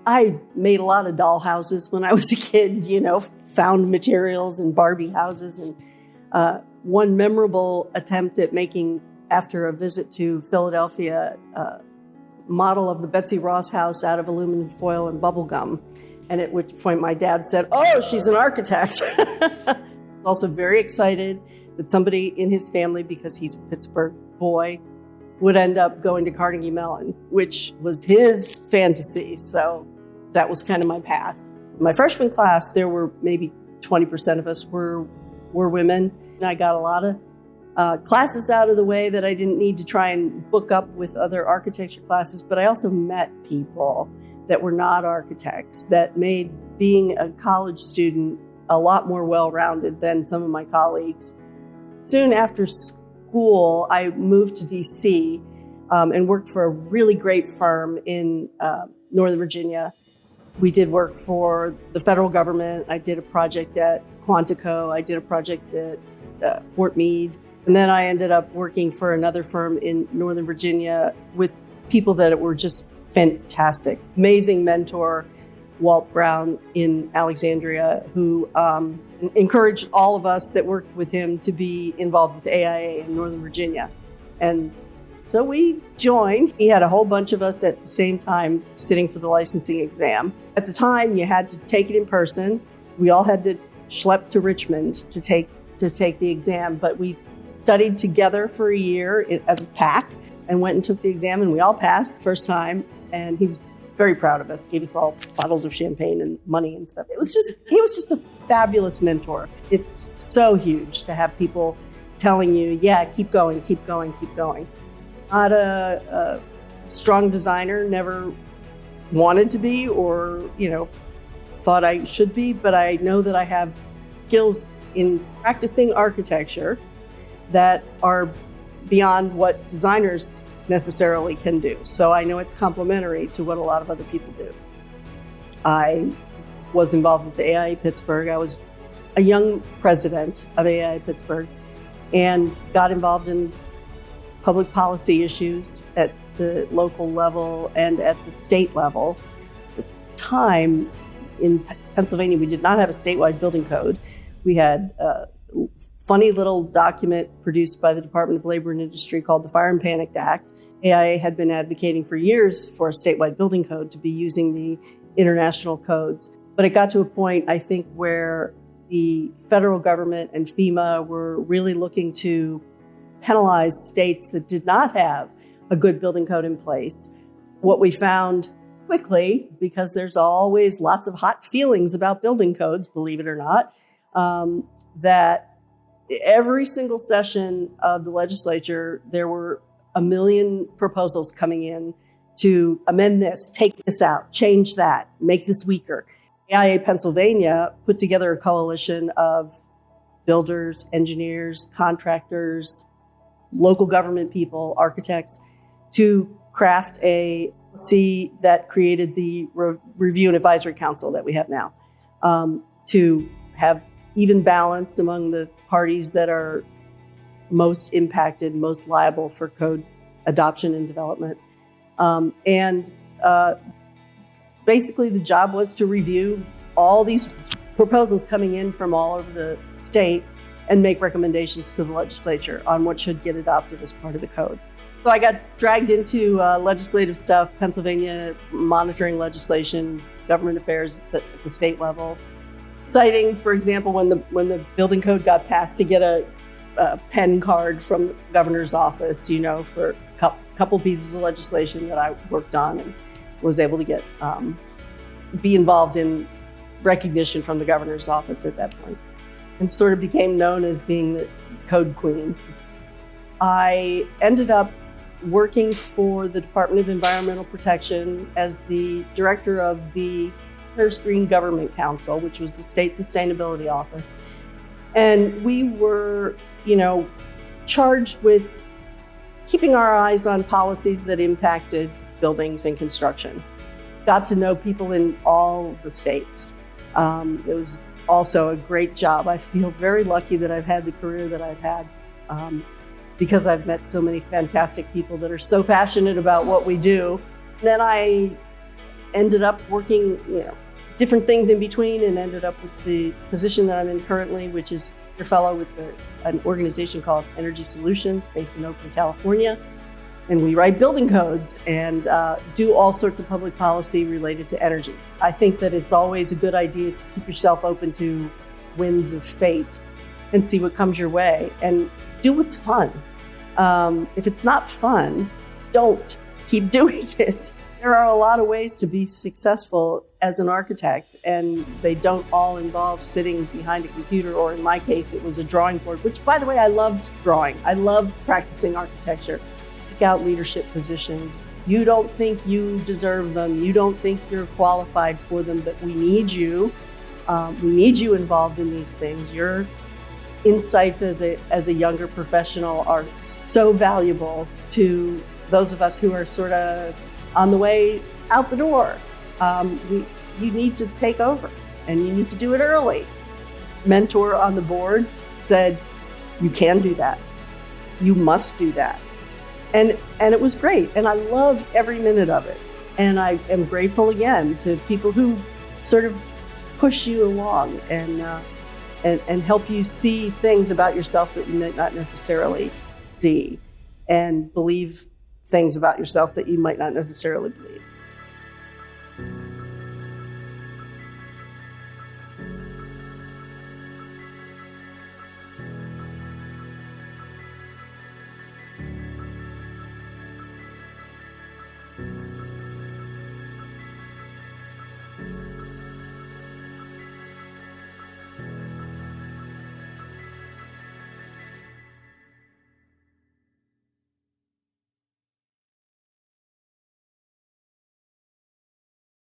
I made a lot of doll houses when I was a kid, found materials and Barbie houses. And one memorable attempt at making, after a visit to Philadelphia, a model of the Betsy Ross house out of aluminum foil and bubble gum. And at which point my dad said, "Oh, she's an architect." Also very excited that somebody in his family, because he's a Pittsburgh boy, would end up going to Carnegie Mellon, which was his fantasy. So that was kind of my path. My freshman class, there were maybe 20% of us were women. And I got a lot of classes out of the way that I didn't need to try and book up with other architecture classes, but I also met people that were not architects that made being a college student a lot more well-rounded than some of my colleagues. Soon after school, I moved to DC and worked for a really great firm in Northern Virginia. We did work for the federal government. I did a project at Quantico. I did a project at Fort Meade. And then I ended up working for another firm in Northern Virginia with people that were just fantastic. Amazing mentor, Walt Brown in Alexandria, who encouraged all of us that worked with him to be involved with AIA in Northern Virginia. And so we joined. He had a whole bunch of us at the same time sitting for the licensing exam. At the time, you had to take it in person. We all had to schlep to Richmond to take the exam, but we studied together for a year as a pack and went and took the exam, and we all passed the first time. And he was very proud of us, gave us all bottles of champagne and money and stuff. He was just a fabulous mentor. It's so huge to have people telling you, yeah, keep going, keep going, keep going. Not a strong designer, never wanted to be or, thought I should be, but I know that I have skills in practicing architecture that are beyond what designers necessarily can do. So I know it's complementary to what a lot of other people do. I was involved with the AIA Pittsburgh. I was a young president of AIA Pittsburgh and got involved in public policy issues at the local level and at the state level. At the time in Pennsylvania, we did not have a statewide building code. We had funny little document produced by the Department of Labor and Industry called the Fire and Panic Act. AIA had been advocating for years for a statewide building code to be using the international codes. But it got to a point, I think, where the federal government and FEMA were really looking to penalize states that did not have a good building code in place. What we found quickly, because there's always lots of hot feelings about building codes, believe it or not, that every single session of the legislature, there were a million proposals coming in to amend this, take this out, change that, make this weaker. AIA Pennsylvania put together a coalition of builders, engineers, contractors, local government people, architects, to craft a policy that created the Review and Advisory Council that we have now, to have even balance among the parties that are most impacted, most liable for code adoption and development. Basically the job was to review all these proposals coming in from all over the state and make recommendations to the legislature on what should get adopted as part of the code. So I got dragged into legislative stuff, Pennsylvania monitoring legislation, government affairs at the state level. Citing, for example, when the building code got passed, to get a pen card from the governor's office, for a couple pieces of legislation that I worked on and was able to get be involved in recognition from the governor's office at that point, and sort of became known as being the code queen. I ended up working for the Department of Environmental Protection as the director of the Green Government Council, which was the state sustainability office. And we were, charged with keeping our eyes on policies that impacted buildings and construction. Got to know people in all the states. It was also a great job. I feel very lucky that I've had the career that I've had because I've met so many fantastic people that are so passionate about what we do. Then I ended up working, different things in between, and ended up with the position that I'm in currently, which is a fellow with an organization called Energy Solutions based in Oakland, California. And we write building codes and do all sorts of public policy related to energy. I think that it's always a good idea to keep yourself open to winds of fate and see what comes your way and do what's fun. If it's not fun, don't keep doing it. There are a lot of ways to be successful as an architect, and they don't all involve sitting behind a computer, or in my case, it was a drawing board, which, by the way, I loved drawing. I loved practicing architecture. Pick out leadership positions. You don't think you deserve them. You don't think you're qualified for them, but we need you. We need you involved in these things. Your insights as a younger professional are so valuable to those of us who are sort of on the way out the door. You need to take over, and you need to do it early. Mentor on the board said, you can do that. You must do that. And it was great, and I loved every minute of it. And I am grateful again to people who sort of push you along and help you see things about yourself that you might not necessarily see, and believe things about yourself that you might not necessarily believe.